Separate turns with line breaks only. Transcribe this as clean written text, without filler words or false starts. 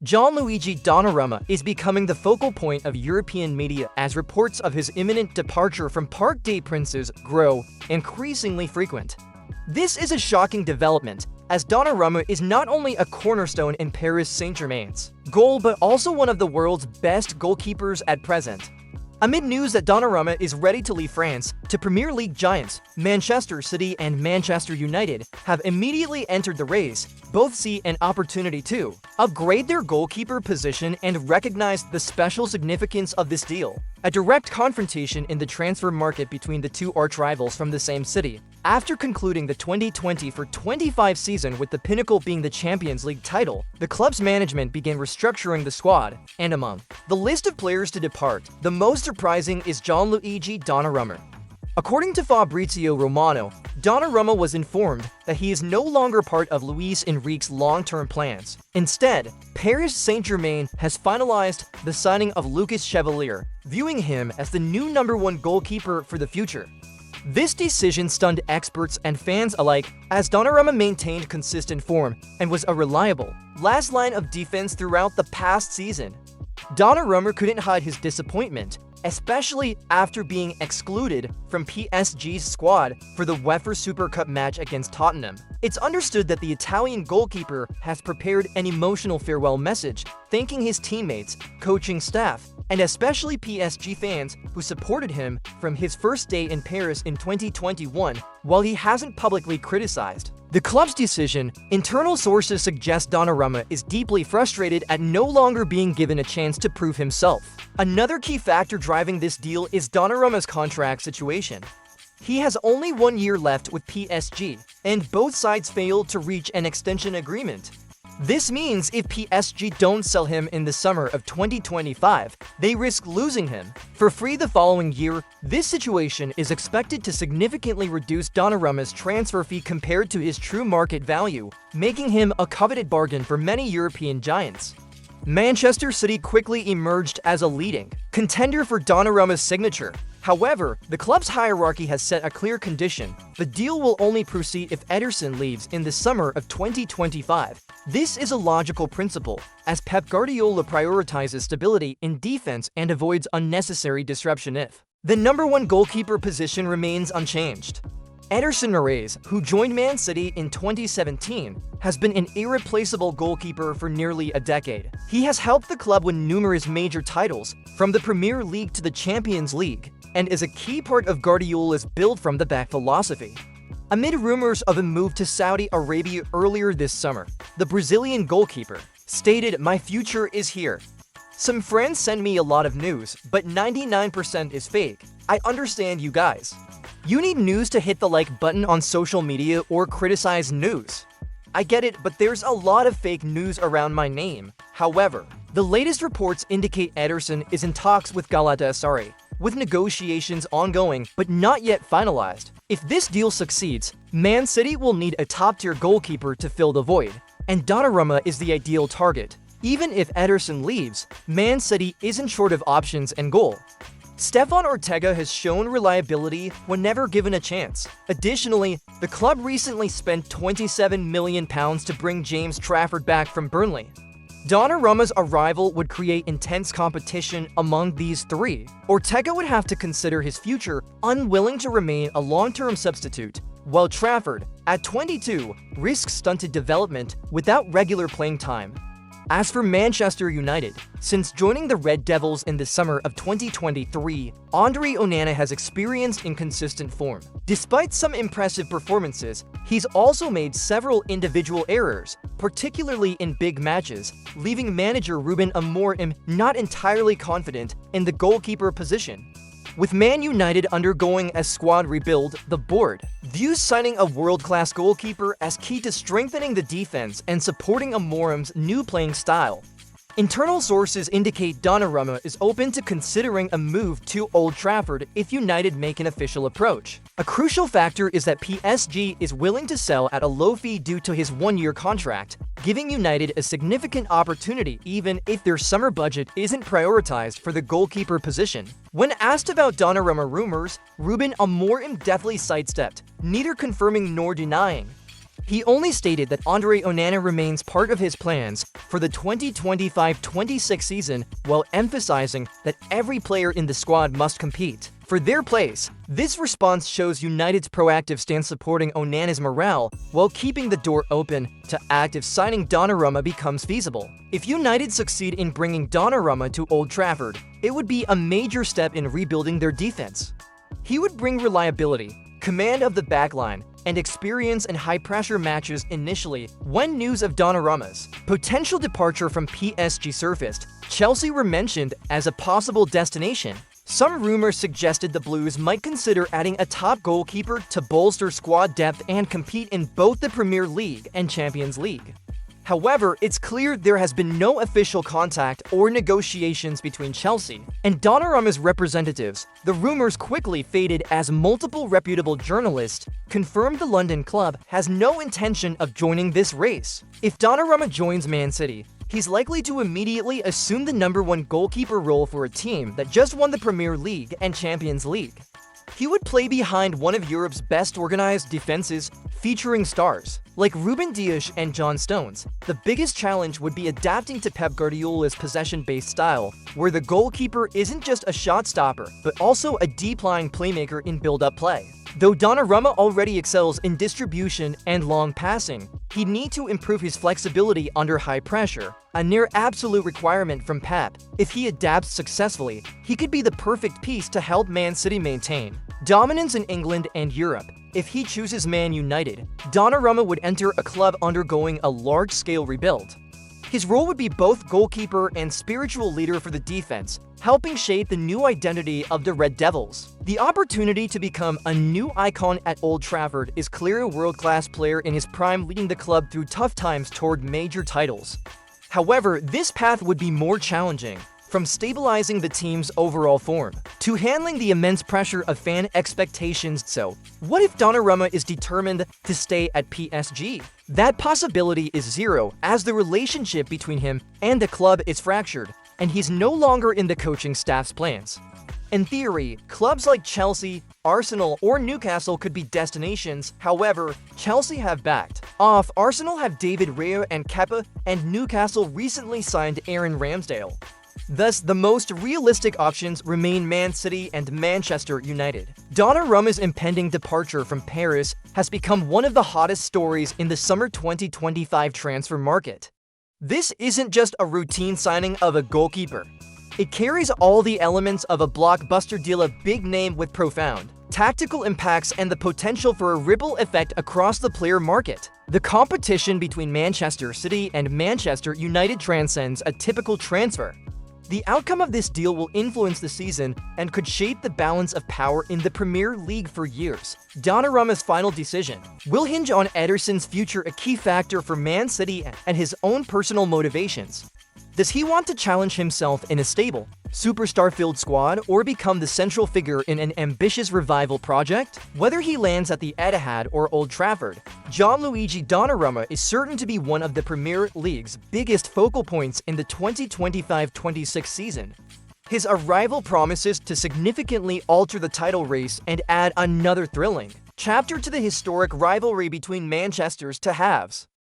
Gianluigi Donnarumma is becoming the focal point of European media as reports of his imminent departure from Parc des Princes grow increasingly frequent. This is a shocking development, as Donnarumma is not only a cornerstone in Paris Saint-Germain's goal but also one of the world's best goalkeepers at present. Amid news that Donnarumma is ready to leave France, to Premier League giants, Manchester City and Manchester United have immediately entered the race. Both see an opportunity to upgrade their goalkeeper position and recognize the special significance of this deal. A direct confrontation in the transfer market between the two arch-rivals from the same city. After concluding the 2020-25 season with the pinnacle being the Champions League title, the club's management began restructuring the squad, and among the list of players to depart, the most surprising is Gianluigi Donnarumma. According to Fabrizio Romano, Donnarumma was informed that he is no longer part of Luis Enrique's long-term plans. Instead, Paris Saint-Germain has finalized the signing of Lucas Chevalier, viewing him as the new #1 goalkeeper for the future. This decision stunned experts and fans alike, as Donnarumma maintained consistent form and was a reliable last line of defense throughout the past season. Donnarumma couldn't hide his disappointment, especially after being excluded from PSG's squad for the UEFA Super Cup match against Tottenham. It's understood that the Italian goalkeeper has prepared an emotional farewell message, thanking his teammates, coaching staff, and especially PSG fans who supported him from his first day in Paris in 2021, while he hasn't publicly criticized the club's decision. Internal sources suggest Donnarumma is deeply frustrated at no longer being given a chance to prove himself. Another key factor driving this deal is Donnarumma's contract situation. He has only 1 year left with PSG, and both sides failed to reach an extension agreement. This means if PSG don't sell him in the summer of 2025, they risk losing him for free the following year. This situation is expected to significantly reduce Donnarumma's transfer fee compared to his true market value, making him a coveted bargain for many European giants. Manchester City quickly emerged as a leading contender for Donnarumma's signature. However, the club's hierarchy has set a clear condition: the deal will only proceed if Ederson leaves in the summer of 2025. This is a logical principle, as Pep Guardiola prioritizes stability in defense and avoids unnecessary disruption if the #1 goalkeeper position remains unchanged. Ederson Moraes, who joined Man City in 2017, has been an irreplaceable goalkeeper for nearly a decade. He has helped the club win numerous major titles, from the Premier League to the Champions League, and is a key part of Guardiola's build-from-the-back philosophy. Amid rumors of a move to Saudi Arabia earlier this summer, the Brazilian goalkeeper stated, "My future is here. Some friends send me a lot of news, but 99% is fake. I understand you guys. You need news to hit the like button on social media or criticize news. I get it, but there's a lot of fake news around my name." However, the latest reports indicate Ederson is in talks with Galatasaray, with negotiations ongoing but not yet finalized. If this deal succeeds, Man City will need a top-tier goalkeeper to fill the void, and Donnarumma is the ideal target. Even if Ederson leaves, Man City isn't short of options and goal. Stefan Ortega has shown reliability whenever given a chance. Additionally, the club recently spent £27 million to bring James Trafford back from Burnley. Donnarumma's arrival would create intense competition among these three. Ortega would have to consider his future, unwilling to remain a long-term substitute, while Trafford, at 22, risks stunted development without regular playing time. As for Manchester United, since joining the Red Devils in the summer of 2023, Andre Onana has experienced inconsistent form. Despite some impressive performances, he's also made several individual errors, particularly in big matches, leaving manager Ruben Amorim not entirely confident in the goalkeeper position. With Man United undergoing a squad rebuild, the board views signing a world-class goalkeeper as key to strengthening the defense and supporting Amorim's new playing style. Internal sources indicate Donnarumma is open to considering a move to Old Trafford if United make an official approach. A crucial factor is that PSG is willing to sell at a low fee due to his 1-year contract, giving United a significant opportunity even if their summer budget isn't prioritized for the goalkeeper position. When asked about Donnarumma rumors, Ruben Amorim definitely sidestepped, neither confirming nor denying. He only stated that Andre Onana remains part of his plans for the 2025-26 season, while emphasizing that every player in the squad must compete for their place. This response shows United's proactive stance supporting Onana's morale while keeping the door open to act if signing Donnarumma becomes feasible. If United succeed in bringing Donnarumma to Old Trafford, it would be a major step in rebuilding their defense. He would bring reliability, command of the backline, and experience in high-pressure matches initially. When news of Donnarumma's potential departure from PSG surfaced, Chelsea were mentioned as a possible destination. Some rumors suggested the Blues might consider adding a top goalkeeper to bolster squad depth and compete in both the Premier League and Champions League. However, it's clear there has been no official contact or negotiations between Chelsea and Donnarumma's representatives. The rumors quickly faded as multiple reputable journalists confirmed the London club has no intention of joining this race. If Donnarumma joins Man City, he's likely to immediately assume the #1 goalkeeper role for a team that just won the Premier League and Champions League. He would play behind one of Europe's best organized defenses, featuring stars like Ruben Dias and John Stones. The biggest challenge would be adapting to Pep Guardiola's possession-based style, where the goalkeeper isn't just a shot stopper, but also a deep-lying playmaker in build-up play. Though Donnarumma already excels in distribution and long passing, he'd need to improve his flexibility under high pressure, a near-absolute requirement from Pep. If he adapts successfully, he could be the perfect piece to help Man City maintain dominance in England and Europe. If he chooses Man United, Donnarumma would enter a club undergoing a large-scale rebuild. His role would be both goalkeeper and spiritual leader for the defense, helping shape the new identity of the Red Devils. The opportunity to become a new icon at Old Trafford is clear. A world-class player in his prime leading the club through tough times toward major titles. However, this path would be more challenging, from stabilizing the team's overall form to handling the immense pressure of fan expectations. So, what if Donnarumma is determined to stay at PSG? That possibility is zero, as the relationship between him and the club is fractured, and he's no longer in the coaching staff's plans. In theory, clubs like Chelsea, Arsenal, or Newcastle could be destinations. However, Chelsea have backed off, Arsenal have David Raya and Kepa, and Newcastle recently signed Aaron Ramsdale. Thus, the most realistic options remain Man City and Manchester United. Donnarumma's impending departure from Paris has become one of the hottest stories in the summer 2025 transfer market. This isn't just a routine signing of a goalkeeper. It carries all the elements of a blockbuster deal, a big name with profound tactical impacts and the potential for a ripple effect across the player market. The competition between Manchester City and Manchester United transcends a typical transfer. The outcome of this deal will influence the season and could shape the balance of power in the Premier League for years. Donnarumma's final decision will hinge on Ederson's future, a key factor for Man City, and his own personal motivations. Does he want to challenge himself in a stable, superstar-filled squad, or become the central figure in an ambitious revival project? Whether he lands at the Etihad or Old Trafford, Gianluigi Donnarumma is certain to be one of the Premier League's biggest focal points in the 2025-26 season. His arrival promises to significantly alter the title race and add another thrilling chapter to the historic rivalry between Manchester's two halves.